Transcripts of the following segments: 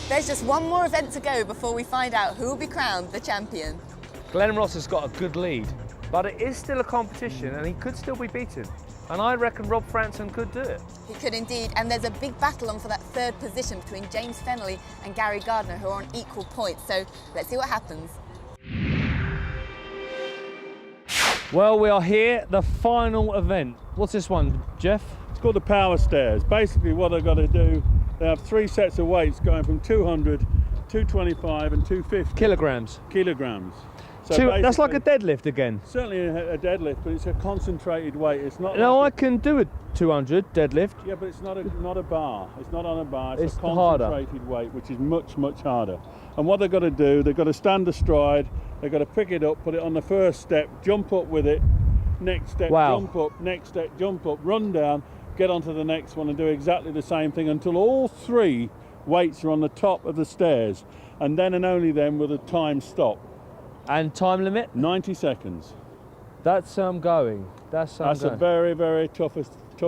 There's just one more event to go before we find out who will be crowned the champion. Ross has got a good lead, but it is still a competition and he could still be beaten. And I reckon Rob Frampton could do it. He could indeed, and there's a big battle on for that third position between James Fennelly and Gary Gardner, who are on equal points. So let's see what happens. Well, we are here, the final event. What's this one, Jeff? It's called the power stairs. Basically what they've got to do, they have 3 sets of weights going from 200, 225 and 250. Kilograms. So that's like a deadlift again. Certainly a deadlift, but it's a concentrated weight. It's not. No, like I can do a 200 deadlift. Yeah, but it's not a bar. It's not on a bar. It's a concentrated weight, which is much harder. And what they've got to do, they've got to stand astride. They've got to pick it up, put it on the first step, jump up with it. Next step, jump up. Next step, jump up. Run down. Get onto the next one and do exactly the same thing until all 3 weights are on the top of the stairs, and then and only then will the time stop. And time limit? 90 seconds. That's going. That's a very tough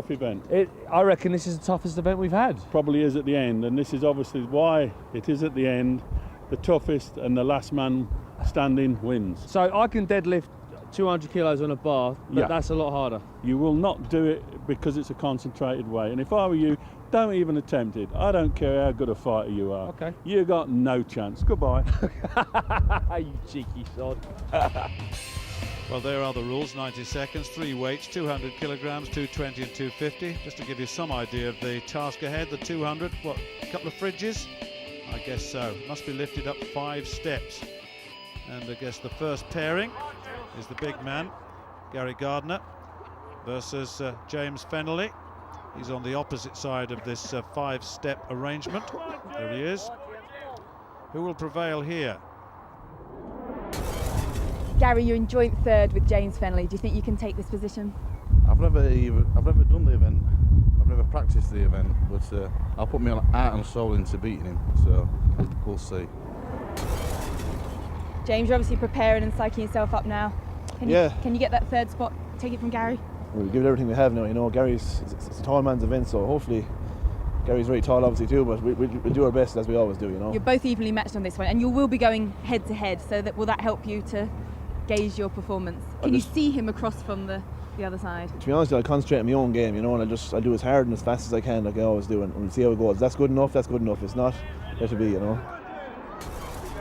event. I reckon this is the toughest event we've had. Probably is at the end, and this is obviously why it is at the end. The toughest, and the last man standing wins. So I can deadlift 200 kilos on a bar, but that's a lot harder. You will not do it because it's a concentrated weight, and if I were you, don't even attempt it. I don't care how good a fighter you are. Okay. You got no chance. Goodbye. You cheeky sod. Well, there are the rules. 90 seconds, 3 weights, 200 kilograms, 220 and 250. Just to give you some idea of the task ahead, the 200, what, a couple of fridges? I guess so. Must be lifted up 5 steps. And I guess the first pairing is the big man, Gary Gardner, versus James Fennelly. He's on the opposite side of this 5-step arrangement. There he is. Who will prevail here? Gary, you're in joint third with James Fennelly. Do you think you can take this position? I've never done the event. I've never practiced the event, but I'll put my heart and soul into beating him. So we'll see. James, you're obviously preparing and psyching yourself up now. Can you get that third spot? Take it from Gary. We'll give it everything we have now. You know, it's a tall man's event, so hopefully Gary's very tall, obviously too. But we'll do our best as we always do. You know. You're both evenly matched on this one, and you will be going head to head. So will that help you to gauge your performance? Can you see him across from the other side? To be honest, I'll concentrate on my own game, you know, and I'll do as hard and as fast as I can, like I always do, and we'll see how it goes. That's good enough. That's good enough. If it's not, let it be, you know.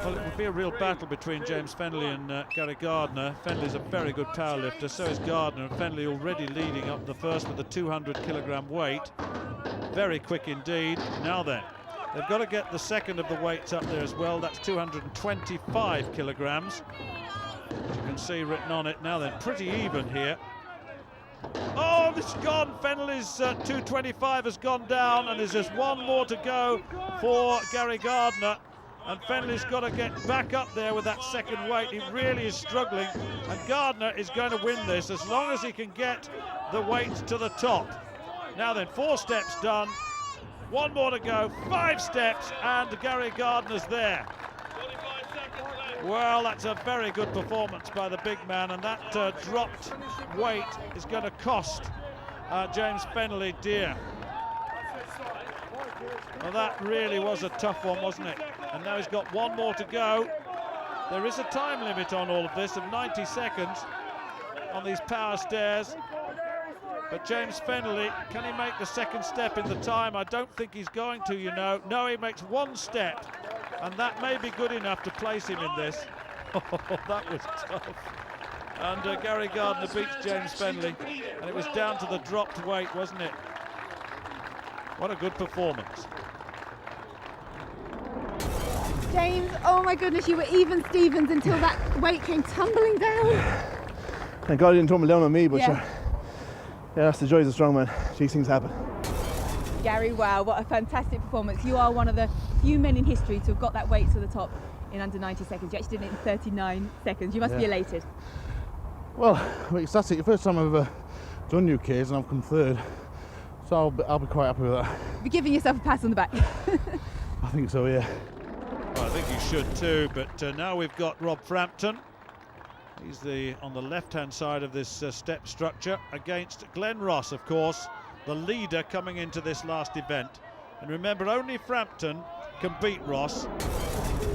Well, it would be a real battle between James Fennelly and Gary Gardner. Fennelly's a very good powerlifter, so is Gardner, and Fennelly already leading up the first with a 200 kilogram weight. Very quick indeed. Now then, they've got to get the second of the weights up there as well. That's 225 kilograms. As you can see written on it now then, pretty even here. Oh, it's gone. Fennelly's 225 has gone down, and there's just one more to go for Gary Gardner. And Fennelly's got to get back up there with that second weight. He really is struggling, and Gardner is going to win this as long as he can get the weight to the top. Now then, 4 steps done, 1 more to go, 5 steps, and Gary Gardner's there. Well, that's a very good performance by the big man, and that dropped weight is going to cost James Fennelly dear. Well, that really was a tough one, wasn't it? And now he's got 1 more to go. There is a time limit on all of this of 90 seconds on these power stairs. But James Fennelly, can he make the second step in the time? I don't think he's going to, you know. No, he makes 1 step, and that may be good enough to place him in this. Oh, that was tough. And Gary Gardner beats James Fennelly, and it was down to the dropped weight, wasn't it? What a good performance. James, oh my goodness, you were even Stevens until that weight came tumbling down. Thank God it didn't tumble down on me, but yeah, that's the joys of strongman. These things happen. Gary, wow, what a fantastic performance. You are one of the few men in history to have got that weight to the top in under 90 seconds. You actually did it in 39 seconds. You must be elated. Well, ecstatic. The first time I've ever done UKs, and I've come third. So I'll be quite happy with that. You're giving yourself a pat on the back. I think so, yeah. Well, I think you should too, but now we've got Rob Frampton. He's on the left-hand side of this step structure against Glenn Ross, of course, the leader coming into this last event. And remember, only Frampton can beat Ross.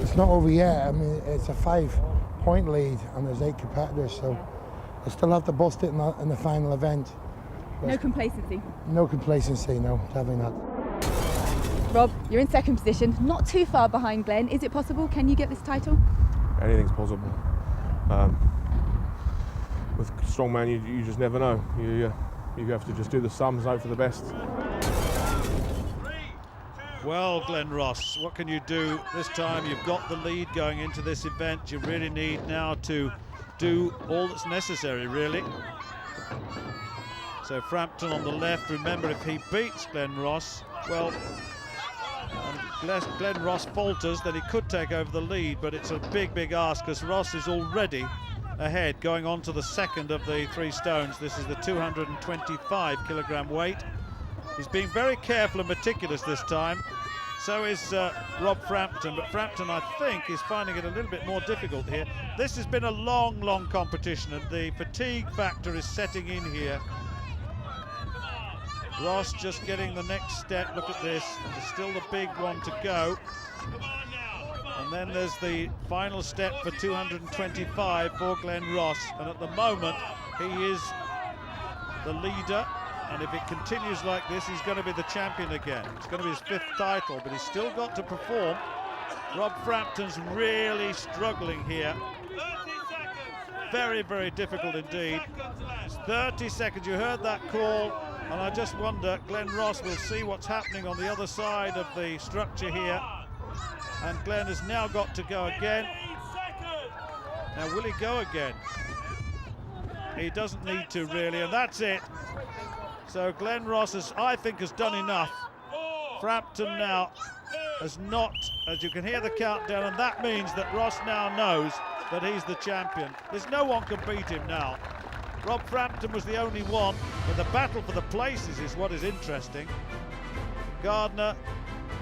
It's not over yet. I mean, it's a 5-point lead and there's 8 competitors, so I still have to bust it in the final event. No complacency. No complacency, no, definitely not. Rob, you're in second position, not too far behind Glenn. Is it possible? Can you get this title? Anything's possible. With strongman, you just never know. You have to just do the sums, hope for the best. Well, Glenn Ross, what can you do this time? You've got the lead going into this event. You really need now to do all that's necessary, really. So Frampton on the left. Remember, if he beats Glenn Ross, well, unless Glenn Ross falters, then he could take over the lead, but it's a big ask because Ross is already ahead, going on to the second of the 3 stones. This is the 225 kilogram weight. He's being very careful and meticulous this time. So is Rob Frampton, but Frampton, I think, is finding it a little bit more difficult here. This has been a long competition, and the fatigue factor is setting in here. Ross just getting the next step. Look at this. There's still the big one to go. And then there's the final step for 225 for Glenn Ross. And at the moment, he is the leader. And if it continues like this, he's going to be the champion again. It's going to be his 5th title, but he's still got to perform. Rob Frampton's really struggling here. Very difficult indeed. It's 30 seconds. You heard that call. And I just wonder, Glenn Ross will see what's happening on the other side of the structure here. And Glenn has now got to go again. Now, will he go again? He doesn't need to, really, and that's it. So Glenn Ross, I think, has done enough. Frampton now has not, as you can hear the countdown, and that means that Ross now knows that he's the champion. There's no one can beat him now. Rob Frampton was the only one, but the battle for the places is what is interesting. Gardner,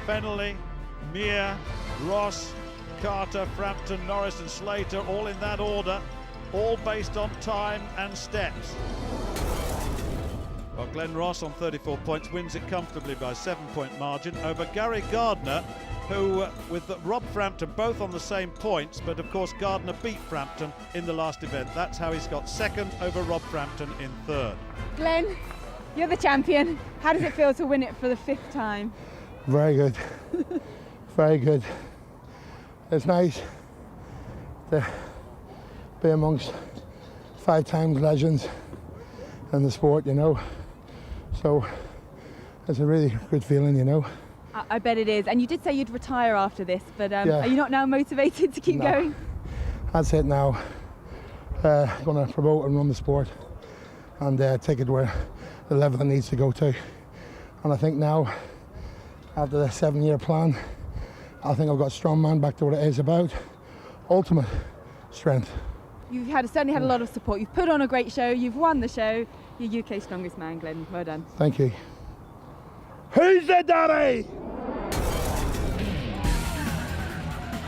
Fennelly, Meer, Ross, Carter, Frampton, Norris and Slater, all in that order, all based on time and steps. Well, Glenn Ross on 34 points wins it comfortably by a 7-point margin over Gary Gardner, who, with Rob Frampton both on the same points, but of course Gardner beat Frampton in the last event. That's how he's got second over Rob Frampton in 3rd. Glenn, you're the champion. How does it feel to win it for the 5th time? Very good. Very good. It's nice to be amongst 5-time legends in the sport, you know. So it's a really good feeling, you know. I bet it is. And you did say you'd retire after this, but yeah. Are you not now motivated to keep going? That's it now. Going to promote and run the sport and take it where the level it needs to go to. And I think now, after the 7-year plan, I think I've got strongman back to what it is about. Ultimate strength. You've certainly had a lot of support. You've put on a great show. You've won the show. You're UK's strongest man, Glenn. Well done. Thank you. Who's the daddy?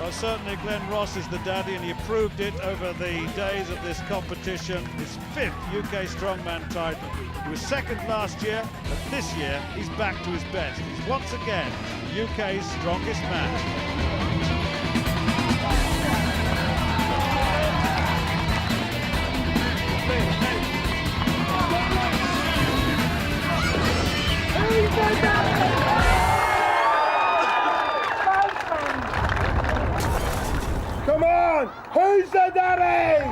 Well, certainly Glenn Ross is the daddy, and he proved it over the days of this competition. His 5th UK strongman title. He was 2nd last year, but this year he's back to his best. He's once again the UK's strongest man. Come on! Who's the daddy?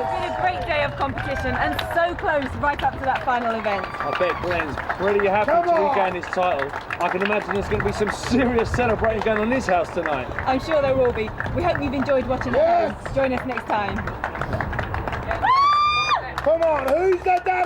It's been a great day of competition and so close right up to that final event. I bet Glenn's pretty happy to regain his title. I can imagine there's going to be some serious celebrating going on in his house tonight. I'm sure there will be. We hope you've enjoyed watching at home. Join us next time. Come on, who's the daddy?